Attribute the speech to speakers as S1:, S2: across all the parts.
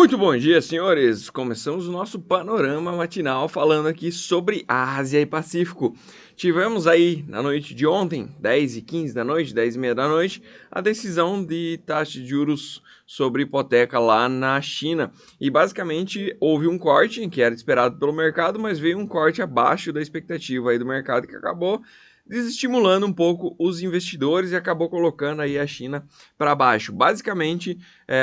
S1: Muito bom dia, senhores! Começamos o nosso panorama matinal falando aqui sobre Ásia e Pacífico. Tivemos aí na noite de ontem, 10h15 da noite, 10h30 da noite, a decisão de taxa de juros sobre hipoteca lá na China. E basicamente houve um corte, que era esperado pelo mercado, mas veio um corte abaixo da expectativa aí do mercado, que acabou desestimulando um pouco os investidores e acabou colocando aí a China para baixo. Basicamente,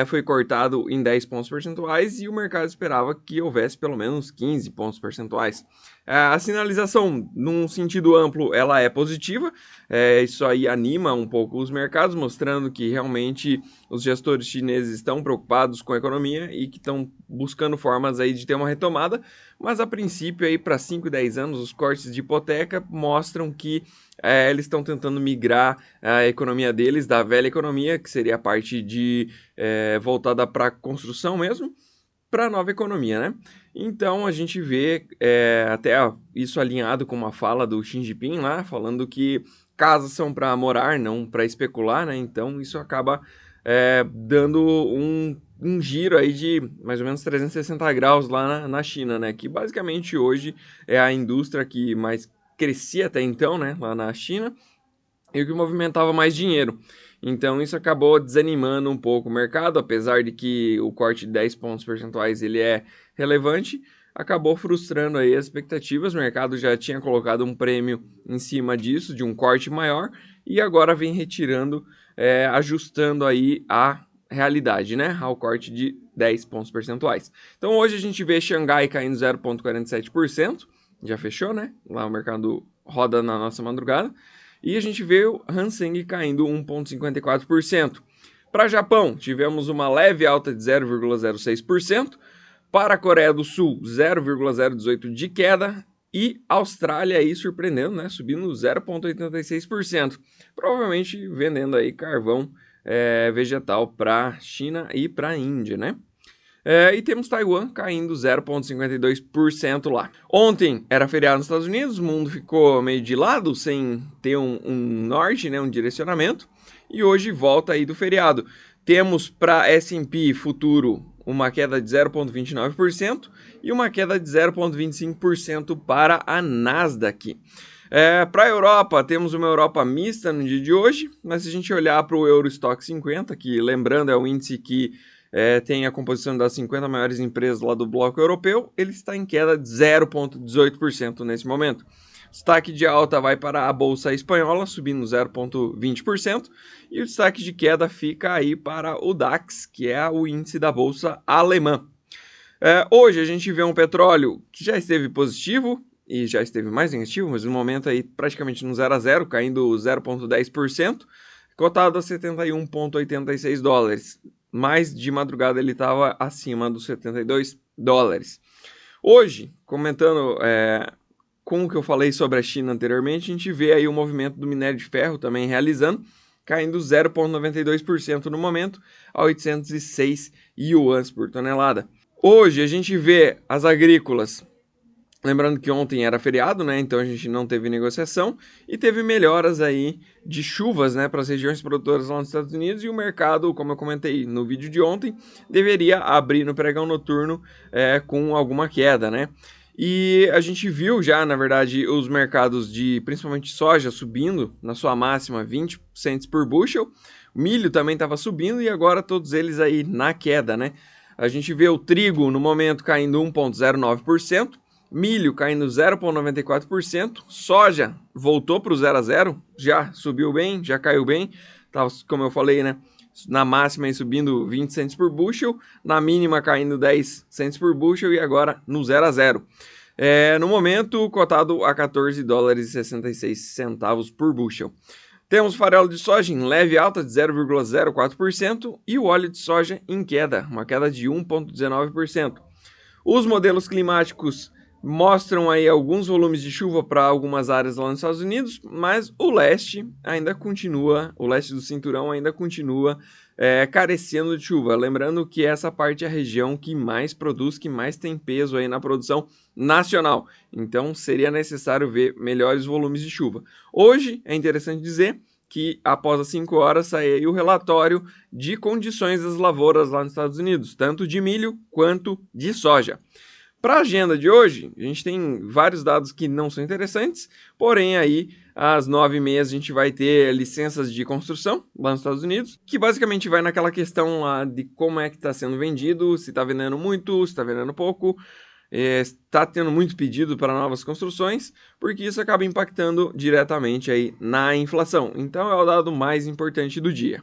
S1: foi cortado em 10 pontos percentuais e o mercado esperava que houvesse pelo menos 15 pontos percentuais. A sinalização, num sentido amplo, ela é positiva. Isso aí anima um pouco os mercados, mostrando que realmente os gestores chineses estão preocupados com a economia e que estão buscando formas aí de ter uma retomada. Mas a princípio, aí para 5 e 10 anos, os cortes de hipoteca mostram que eles estão tentando migrar a economia deles da velha economia, que seria a parte de voltada para construção mesmo, para a nova economia, né? Então a gente vê até isso alinhado com uma fala do Xi Jinping lá, falando que casas são para morar, não para especular, né? Então isso acaba dando um giro aí de mais ou menos 360 graus lá na China, né? Que basicamente hoje é a indústria que mais crescia até então, né? Lá na China, e o que movimentava mais dinheiro. Então isso acabou desanimando um pouco o mercado, apesar de que o corte de 10 pontos percentuais ele é relevante, acabou frustrando aí as expectativas. O mercado já tinha colocado um prêmio em cima disso, de um corte maior, e agora vem retirando, ajustando aí a realidade, né, ao corte de 10 pontos percentuais. Então hoje a gente vê Xangai caindo 0,47%, já fechou, né, lá o mercado roda na nossa madrugada. E a gente vê o Hang Seng caindo 1,54%. Para Japão, tivemos uma leve alta de 0,06%. Para a Coreia do Sul, 0,018% de queda. E Austrália aí surpreendendo, né? Subindo 0,86%. Provavelmente vendendo aí carvão vegetal para China e para a Índia, né? E temos Taiwan caindo 0,52% lá. Ontem era feriado nos Estados Unidos, o mundo ficou meio de lado, sem ter um norte, né, um direcionamento. E hoje volta aí do feriado. Temos para S&P futuro uma queda de 0,29% e uma queda de 0,25% para a Nasdaq. Para a Europa, temos uma Europa mista no dia de hoje, mas se a gente olhar para o Eurostock 50, que lembrando é o índice que tem a composição das 50 maiores empresas lá do bloco europeu, ele está em queda de 0,18% nesse momento. Destaque de alta vai para a Bolsa Espanhola, subindo 0,20%, e o destaque de queda fica aí para o DAX, que é o índice da Bolsa Alemã. Hoje a gente vê um petróleo que já esteve positivo e já esteve mais negativo, mas no momento aí praticamente no 0 a 0, caindo 0,10%, cotado a $71,86. Mas de madrugada ele estava acima dos $72. Hoje, comentando com o que eu falei sobre a China anteriormente, a gente vê aí o movimento do minério de ferro também realizando, caindo 0,92% no momento, a 806 yuans por tonelada. Hoje a gente vê as agrícolas, lembrando que ontem era feriado, né? Então a gente não teve negociação e teve melhoras aí de chuvas, né, para as regiões produtoras lá nos Estados Unidos, e o mercado, como eu comentei no vídeo de ontem, deveria abrir no pregão noturno com alguma queda, né? E a gente viu já, na verdade, os mercados de principalmente soja subindo na sua máxima 20 cents por bushel. O milho também estava subindo e agora todos eles aí na queda, né? A gente vê o trigo no momento caindo 1,09%. Milho caindo 0,94%, soja voltou para o 0 a 0, já subiu bem, já caiu bem, tava, como eu falei, né, na máxima aí subindo 20 cents por bushel, na mínima caindo 10 cents por bushel e agora no 0 a 0. No momento, cotado a $14,66 por bushel. Temos farelo de soja em leve alta de 0,04% e o óleo de soja em queda, uma queda de 1,19%. Os modelos climáticos mostram aí alguns volumes de chuva para algumas áreas lá nos Estados Unidos, mas o leste do cinturão ainda continua carecendo de chuva. Lembrando que essa parte é a região que mais produz, que mais tem peso aí na produção nacional. Então seria necessário ver melhores volumes de chuva. Hoje é interessante dizer que após as 5 horas sai aí o relatório de condições das lavouras lá nos Estados Unidos, tanto de milho quanto de soja. Para a agenda de hoje, a gente tem vários dados que não são interessantes, porém aí às 9h30 a gente vai ter licenças de construção lá nos Estados Unidos, que basicamente vai naquela questão lá de como é que está sendo vendido, se está vendendo muito, se está vendendo pouco, está tendo muito pedido para novas construções, porque isso acaba impactando diretamente aí na inflação. Então é o dado mais importante do dia.